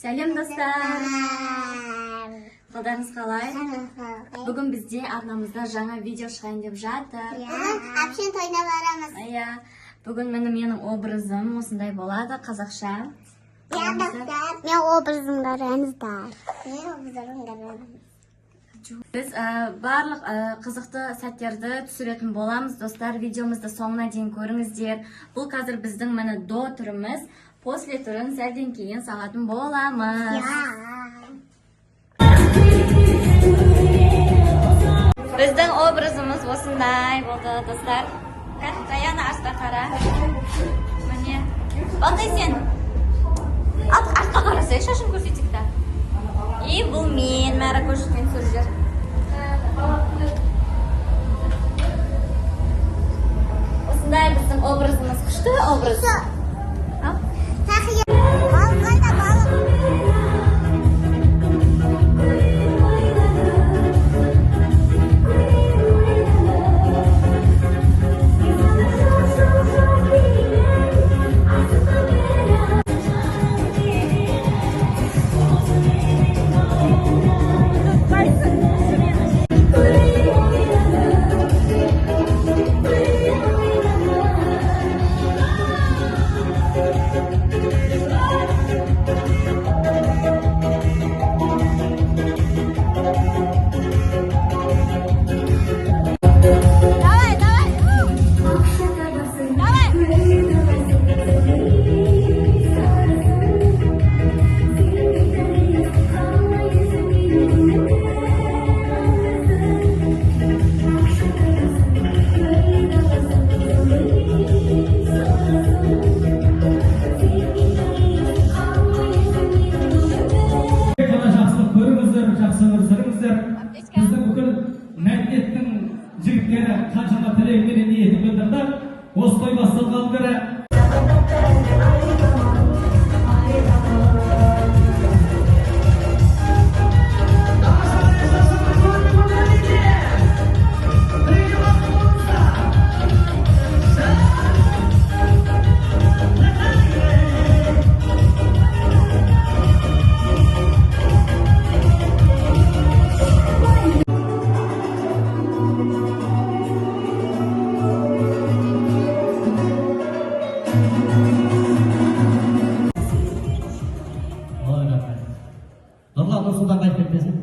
Сәлем достар. Қалдарыңыз қалай? Бүгін бізде арнамызда жаңа видео шығайын деп жатыр. Апшент ойнап барамыз. Бүгін менің образым осындай болады, қазақша. Мен образымдарыңыздар. Біз барлық қызықты сәттерді түсіретін боламыз, достар. Видеомызды соңына дейін көріңіздер. Бұл қазір біздің мені до түріміз. После түрін сәлден кейін сағатын боламыз. Біздің образымыз осындай болды, достар. Каяны ашқа қара. Міне. Балтай сен. Ашқа қарасай, шашын көрсетік та. И бұл мен, мәрі көрсеткен сөз жер. Осындай біздің образымыз, күшті образ. Біздің бүкіл мәдениеттің жігіттері қаншама тілектері ниетін білдірді. Осылай басталған бері Allah Resul'dan kaybetmesin.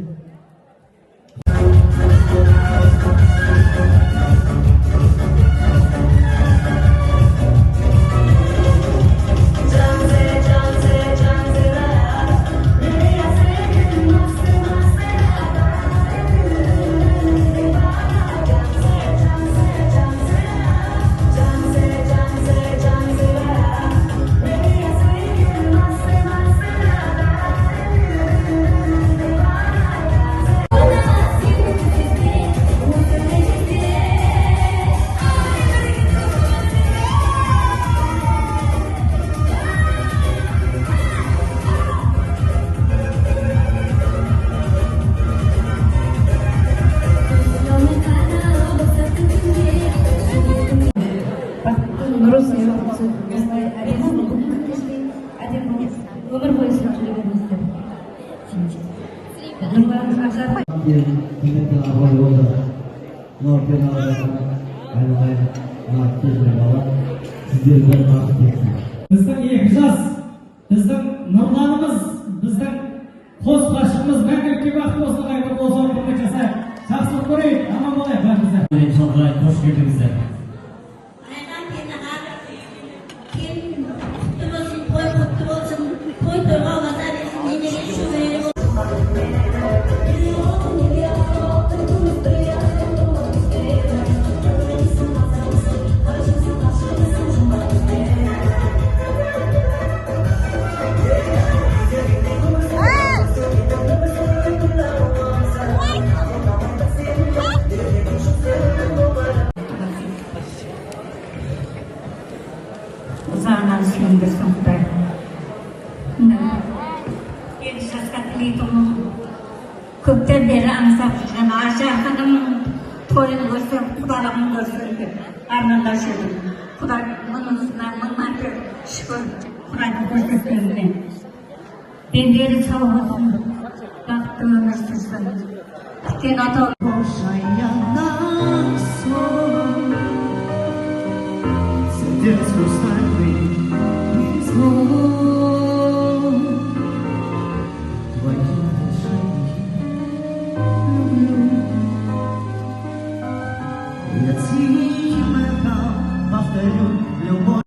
Ömür boyu sürdürülebilmesi. Bizden iki jaz, bizden nurlarımız, bizden koz kaşığımız, мәңгілікке бақыт болсын, қайта болсын, көмек жасайық. Жақсылық көрейік, аман болайық бәрімізде. İnşallah hoş geldinizler. Sana sehingga sampai jadi sesuatu itu kita berang sama asyik kadang toyun bersih kudalam bersih karena dasar kuda manusia memakai syukur kuda bersih Benderi sağ olsun. Baktı ömür sürsün. Sen ata Boşayandan sonra Sentence was finally is home. Why let's see my love after you want.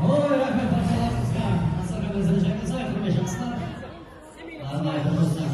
Ой, рахмет баршаларыңызға. Асығыңызды жайыңызға, құрметті жастар. Арнайы достар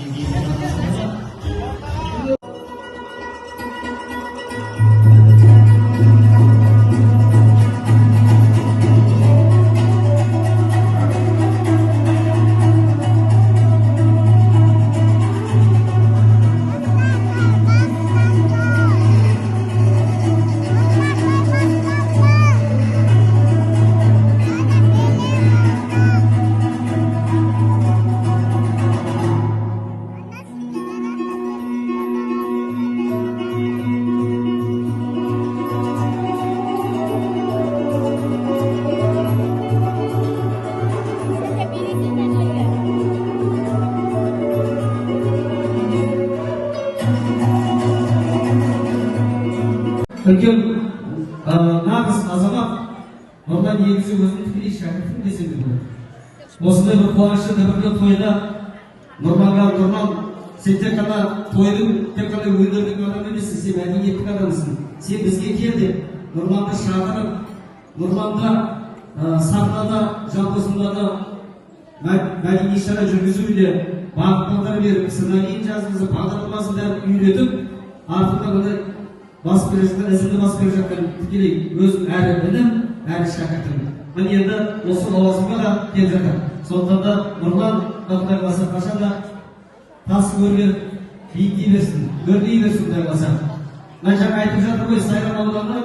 үлкен нағыз азамат нұрлан негізі өзінің тікелей шәкіртім десем де болады. Осындай бір қуанышты бір тойда Нұрманға Нұрман, сен тек қана тойдың, тек қана өнердің адамы емессің, сен мәдениеттің адамысың. Сен бізге кел деп Нұрманды шақырып, Нұрманға сахнада, жалпысында да мәдени шара жүргізуде бағыттар беріп, сценарийін жазғызып, бағдарламасын бәрін үйретіп, артында бұндай басып келе жатқан, ізімді басып келе жатқан тікелей өзім әрі інім, әрі шәкіртім. Міне енді осы лауазымға да келіп жатыр. Сондықтан да Нұрлан Құдай қаласа қашанда тасы өрге биіктей берсін, өрлей берсін Құдай қаласа. Мен жаңа айтып жатыр ғой, Сайрам ауданы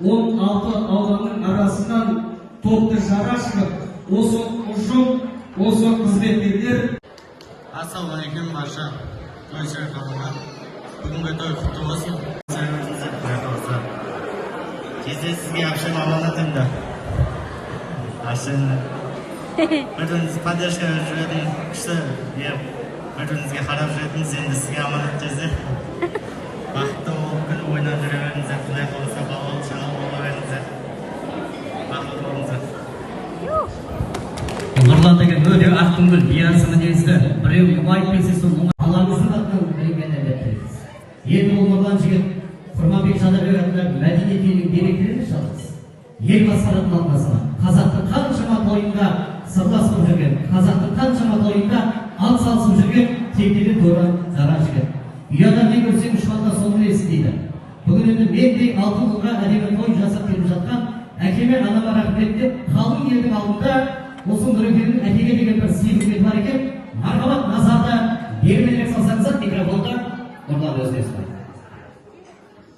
16 ауданның арасынан топты шара шығып, осы ұжым, осы қызметкерлер. Ассалаумағалейкум барша той шырқалған. Бүгінгі той құтты болсын. Кезде сізге ақшаны аманатымды. Ақшаны біріңіз поддержка жүретін күшті, біріңізге қарап жүретіңіз, енді сізге аманат кезде. Бақытты болып күн ойнап жүре беріңіздер, Құдай қаласа балалы шағал бола беріңіздер. Бақытты болыңыздар. Нұрлан деген өте ақ көңіл, биязы мінезді, біреу мұңайып келсе сол алаңыздың атынан білген әдеттіңіз. Енді ол Нұрлан жігіт Құрманбек Жандарбек атындағы мәдениет үйінің директоры шалыңыз. Ел басқаратын алғасына, қазақтың қаншама тойында сырласып жүрген, қазақтың қаншама тойында ат салысып жүрген тектеден торан жара жігіт. Ұяда не көрсең ұшқанда соны білесің дейді. Бүгін енді мендей алтын ұлға әдемі той жасап келіп жатқан әкеме анама рахмет деп, қалың елдің алдында осы Нұрекеңнің әкеге деген бір сыйлық бар екен. Мархабат назарда бермелерек салсаңыздар, микрофонда Нұрлан өзіне сұрақ.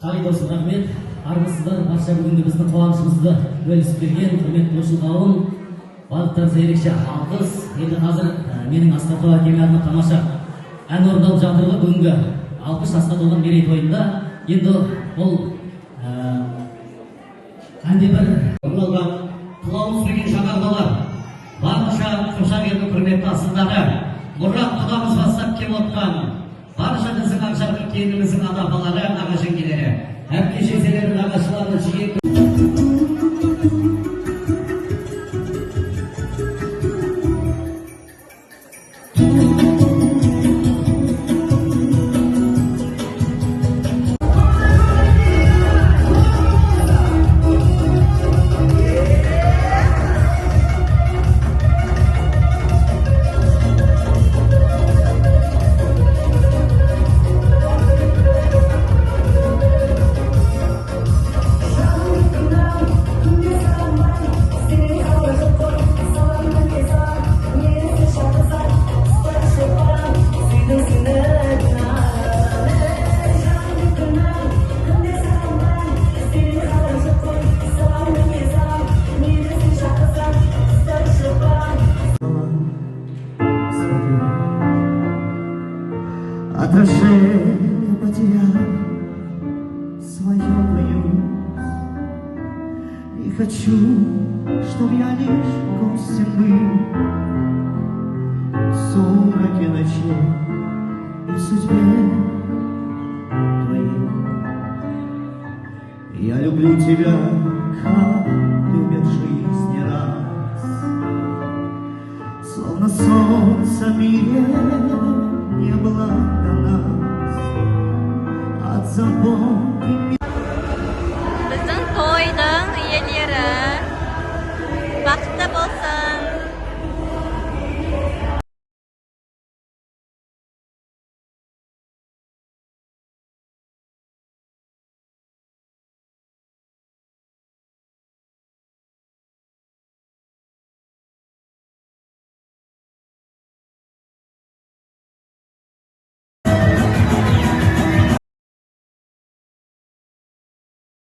Қали досы, рахмет. Армысыздар, барша бүгінгі біздің қуанышымызды бөлісіп берген құрметті дос қауым, барлықтарыңызға ерекше алғыс. Енді қазір менің Асқар әкеме атына тамаша ән орындалып жатыр бүгінгі 60 жасқа толған мерейтойында. Енді ол әнде бір орындалған қылауыз деген шағармалар, барынша қошақ елдің құрметті асылдары, Мұрат құдамыз бастап кеп отқан барша біздің ақжарқын келініміздің ата-апалары, аға-жеңгелері, әпке-шешелері, нағашылары жиі свое боюсь. И хочу, чтоб я лишь гостем был в сумраке ночей и в судьбе твоей. Я люблю тебя, как любят жизнь не раз, словно солнце в мире не было до нас, от забот и